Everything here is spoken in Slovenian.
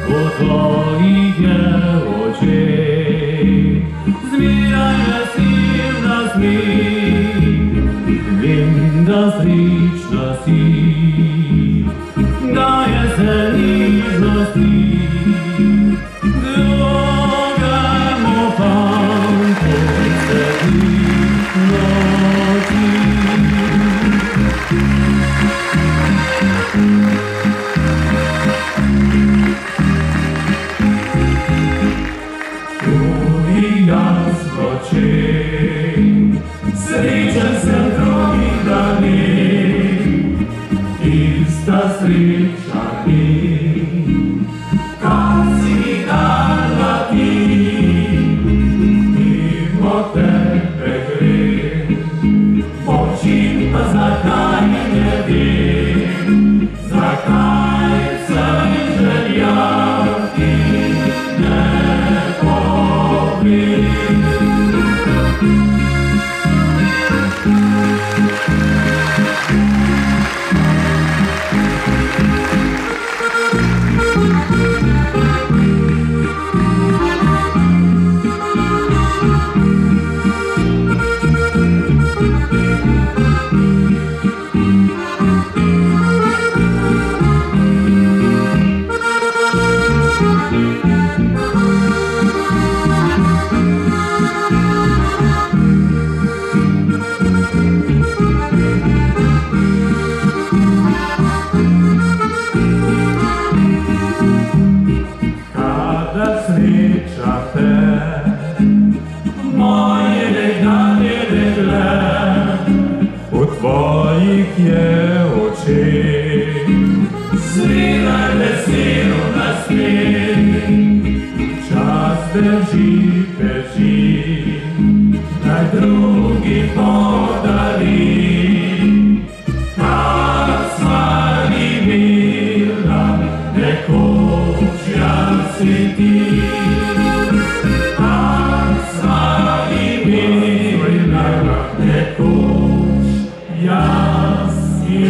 u tvojih je očeh. Zmeraj vesela smeh, vem, da srečna si, daje se nižnosti drugemu fantu svetih noči. Tudi jaz v očeh srečen sem drugih dneh, ista sreča ni, kar si mi dala ti. Mimo tebe grem, molčim pa zakaj ne vem, zakaj sem željel ti ne povem. Sreča te, moje nekdanje dekle, v tvojih je očeh. Zmeraj vesel nasmeh, čas beži, naj drugi podari. Kar sva imela, nekoč jaz si ti. Nekoč jaz si